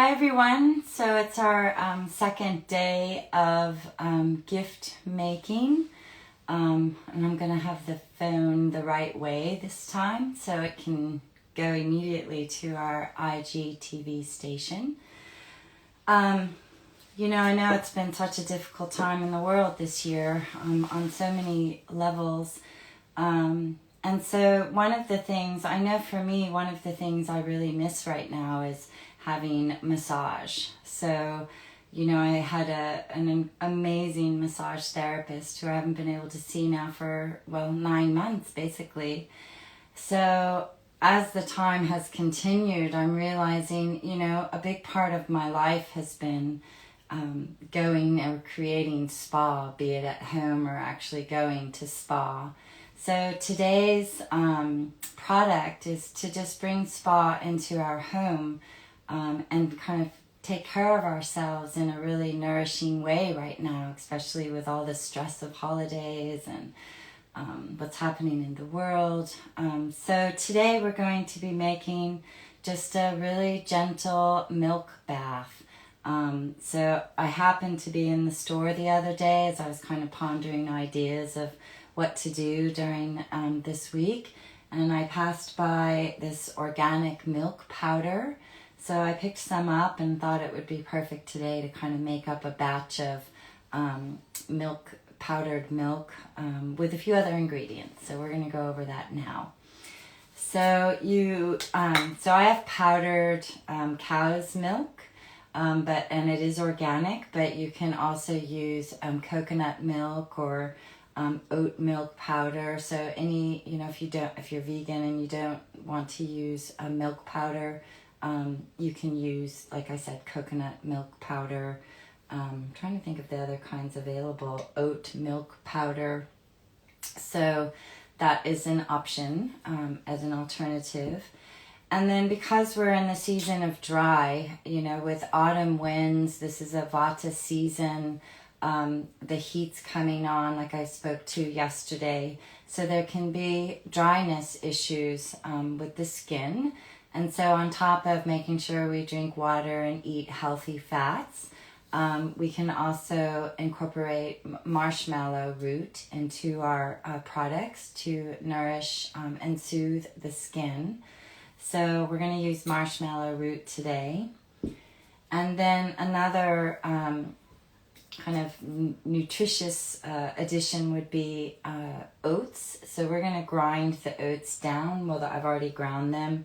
Hi everyone. So it's our second day of gift making, and I'm going to have the phone the right way this time so it can go immediately to our IGTV station. I know it's been such a difficult time in the world this year on so many levels. And so one of the things, I know for me, one of the things I really miss right now is having massage. So, I had an amazing massage therapist who I haven't been able to see now for, 9 months basically. So as the time has continued, I'm realizing, a big part of my life has been going or creating spa, be it at home or actually going to spa. So today's product is to just bring spa into our home and kind of take care of ourselves in a really nourishing way right now, especially with all the stress of holidays and what's happening in the world. So today we're going to be making just a really gentle milk bath. So I happened to be in the store the other day as I was kind of pondering ideas of what to do during this week, and I passed by this organic milk powder. So I picked some up and thought it would be perfect today to kind of make up a batch of powdered milk with a few other ingredients. So we're going to go over that now. So so I have powdered cow's milk, and it is organic, but you can also use coconut milk or oat milk powder. So if you're vegan and you don't want to use a milk powder, you can use, like I said, coconut milk powder. I'm trying to think of the other kinds available. Oat milk powder. So that is an option as an alternative. And then because we're in the season of dry, with autumn winds, this is a Vata season. The heat's coming on, like I spoke to yesterday. So there can be dryness issues with the skin. And so on top of making sure we drink water and eat healthy fats, we can also incorporate marshmallow root into our products to nourish and soothe the skin. So we're going to use marshmallow root today. And then another kind of nutritious addition would be oats. So we're going to grind the oats down. Well, I've already ground them.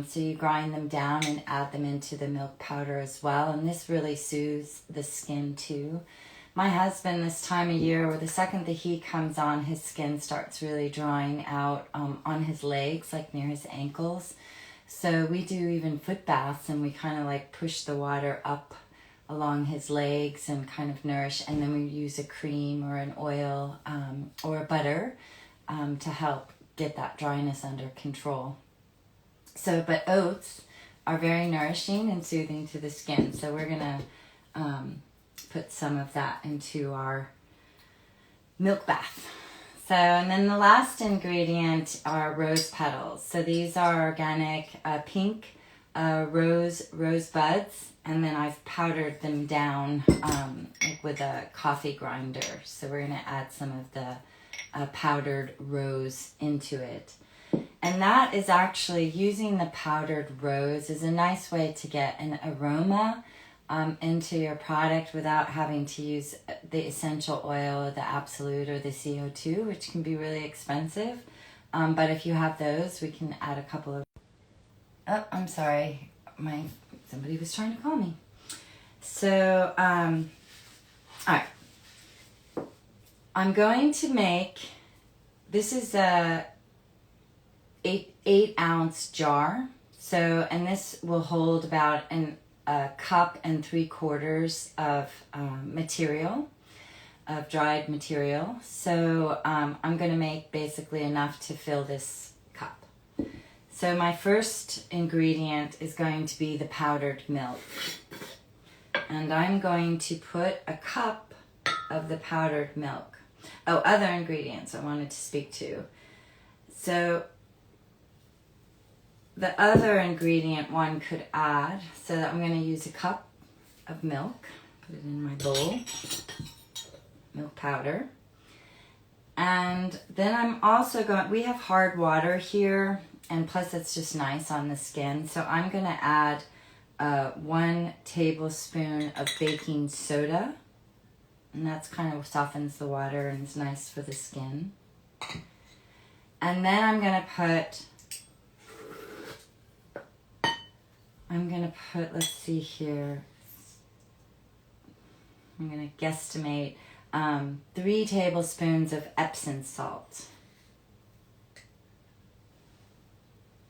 So you grind them down and add them into the milk powder as well. And this really soothes the skin too. My husband, this time of year, or the second the heat comes on, his skin starts really drying out on his legs, like near his ankles. So we do even foot baths, and we kind of like push the water up along his legs and kind of nourish. And then we use a cream or an oil or a butter to help get that dryness under control. So, but oats are very nourishing and soothing to the skin. So we're going to put some of that into our milk bath. So, and then the last ingredient are rose petals. So these are organic pink rose buds. And then I've powdered them down with a coffee grinder. So we're going to add some of the powdered rose into it. And that is actually, using the powdered rose is a nice way to get an aroma into your product without having to use the essential oil or the absolute or the CO2, which can be really expensive. But if you have those, we can add a couple of... Oh, I'm sorry. Somebody was trying to call me. So, all right. I'm going to make... This is a 8 ounce jar. So, and this will hold about a cup and 3/4 of material, of dried material. So I'm going to make basically enough to fill this cup. So my first ingredient is going to be the powdered milk. And I'm going to put a cup of the powdered milk. Oh, other ingredients I wanted to speak to. So the other ingredient one could add, so that I'm going to use a cup of milk, put it in my bowl, milk powder. And then I'm also going, we have hard water here, and plus it's just nice on the skin, so I'm going to add 1 tablespoon of baking soda, and that's kind of softens the water and is nice for the skin. And then I'm going to put, let's see here, I'm going to guesstimate 3 tablespoons of Epsom salt.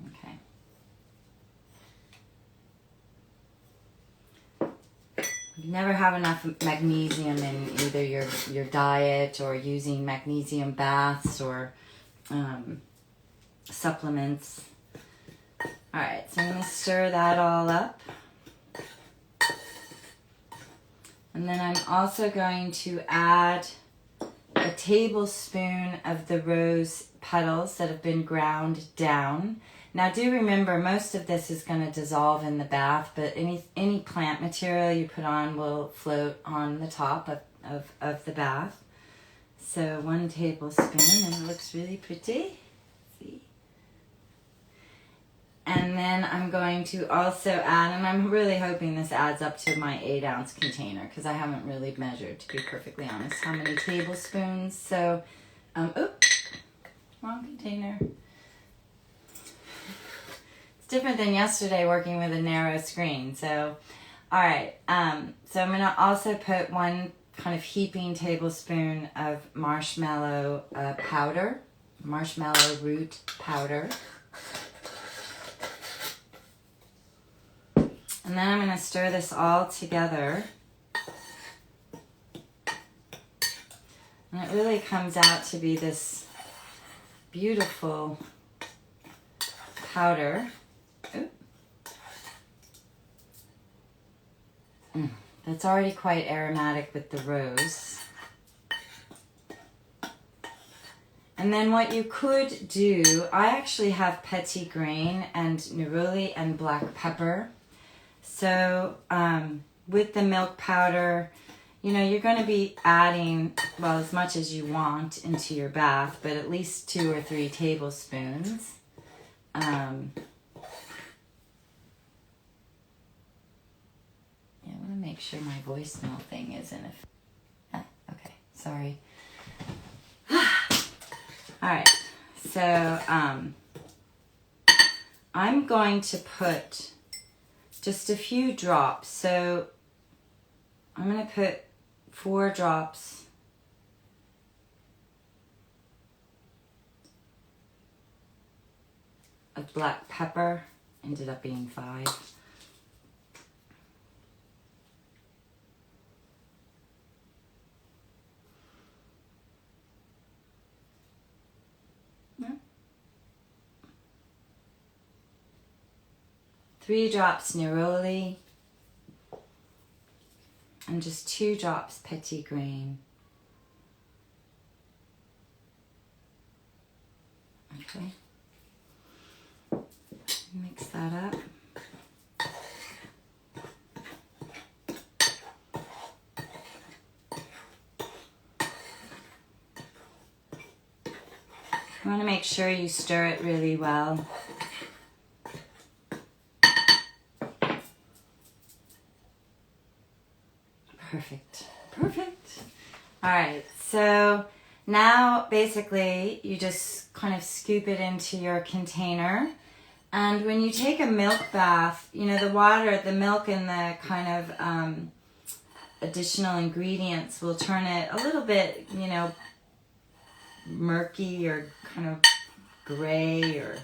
Okay. You never have enough magnesium in either your diet or using magnesium baths or supplements. All right, so I'm going to stir that all up. And then I'm also going to add a tablespoon of the rose petals that have been ground down. Now do remember, most of this is going to dissolve in the bath, but any plant material you put on will float on the top of the bath. So 1 tablespoon, and it looks really pretty. See? And then I'm going to also add, and I'm really hoping this adds up to my 8-ounce container, because I haven't really measured, to be perfectly honest, how many tablespoons. So, oops, wrong container. It's different than yesterday working with a narrow screen. So, all right, so I'm going to also put 1 kind of heaping tablespoon of marshmallow powder, marshmallow root powder. And then I'm going to stir this all together. And it really comes out to be this beautiful powder. That's already quite aromatic with the rose. And then what you could do, I actually have petitgrain and neroli and black pepper. So with the milk powder, you know, you're going to be adding, well, as much as you want into your bath, but at least 2 or 3 tablespoons. Yeah, I want to make sure my voicemail thing isn't. Okay, sorry. All right, so I'm going to put just a few drops. So I'm going to put 4 drops of black pepper. Ended up being 5. Yeah. 3 drops neroli, and just 2 drops petitgrain. Okay. Mix that up. You want to make sure you stir it really well. Perfect. Perfect. All right, so now basically you just kind of scoop it into your container. And when you take a milk bath, you know, the water, the milk and the kind of additional ingredients will turn it a little bit, you know, murky or kind of gray, or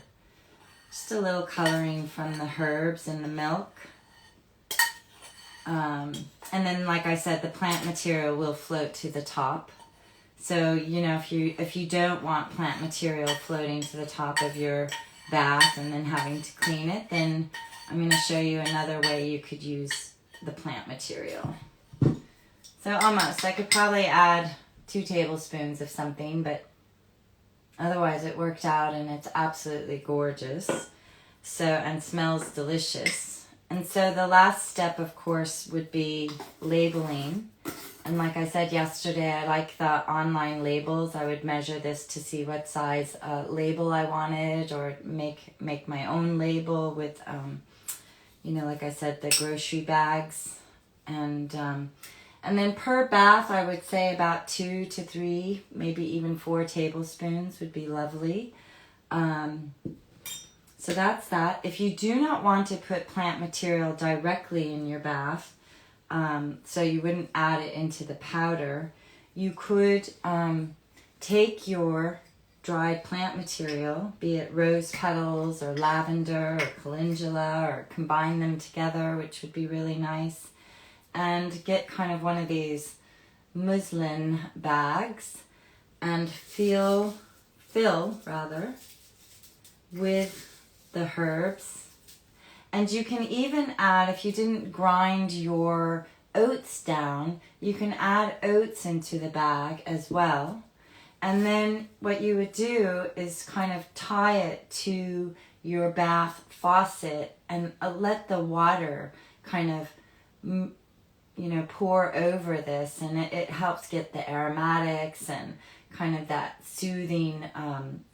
just a little coloring from the herbs in the milk. And then, like I said, the plant material will float to the top. So, you know, if you don't want plant material floating to the top of your bath and then having to clean it, then I'm going to show you another way you could use the plant material. So almost, I could probably add 2 tablespoons of something, but otherwise it worked out and it's absolutely gorgeous. So, and smells delicious. And so the last step, of course, would be labeling. And like I said yesterday, I like the online labels. I would measure this to see what size label I wanted, or make my own label with, like I said, the grocery bags. And then per bath, I would say about 2 to 3, maybe even 4 tablespoons would be lovely. So that's that. If you do not want to put plant material directly in your bath, so you wouldn't add it into the powder, you could take your dried plant material, be it rose petals or lavender or calendula, or combine them together, which would be really nice, and get kind of one of these muslin bags and fill with the herbs. And you can even add, if you didn't grind your oats down, you can add oats into the bag as well. And then what you would do is kind of tie it to your bath faucet and let the water kind of, pour over this. And it helps get the aromatics and kind of that soothing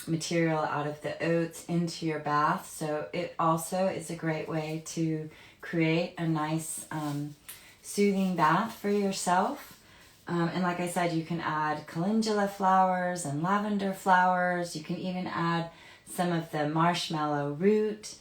material out of the oats into your bath. So it also is a great way to create a nice soothing bath for yourself. And like I said, you can add calendula flowers and lavender flowers. You can even add some of the marshmallow root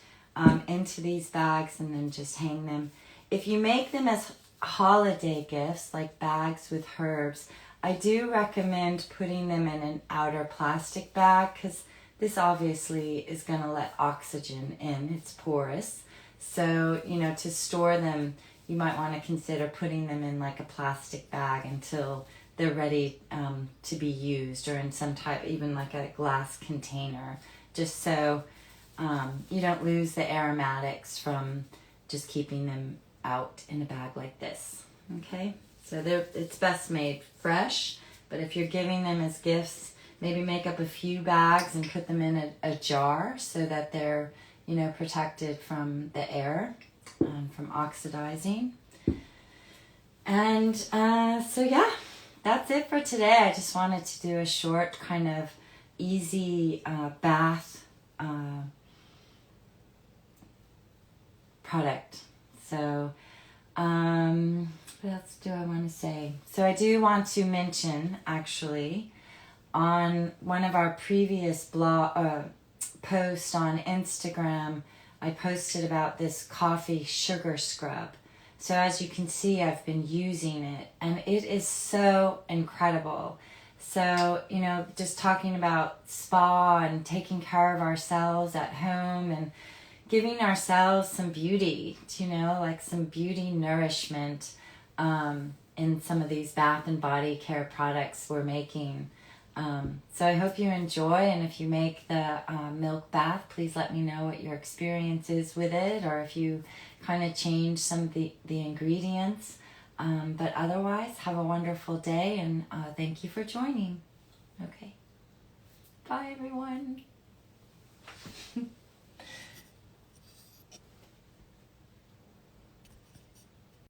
into these bags and then just hang them. If you make them as holiday gifts, like bags with herbs, I do recommend putting them in an outer plastic bag, because this obviously is going to let oxygen in. It's porous. So, to store them, you might want to consider putting them in like a plastic bag until they're ready to be used, or in some type, even like a glass container, just so you don't lose the aromatics from just keeping them out in a bag like this. Okay? So it's best made fresh, but if you're giving them as gifts, maybe make up a few bags and put them in a jar so that they're, protected from the air, from oxidizing. And so yeah, that's it for today. I just wanted to do a short kind of easy bath product. So what else do I want to say? So I do want to mention, actually, on one of our previous blog posts on Instagram, I posted about this coffee sugar scrub. So as you can see, I've been using it, and it is so incredible. So, just talking about spa and taking care of ourselves at home and giving ourselves some beauty, like some beauty nourishment in some of these bath and body care products we're making. So I hope you enjoy, and if you make the milk bath, please let me know what your experience is with it, or if you kind of change some of the ingredients. But otherwise, have a wonderful day, and thank you for joining. Okay. Bye, everyone.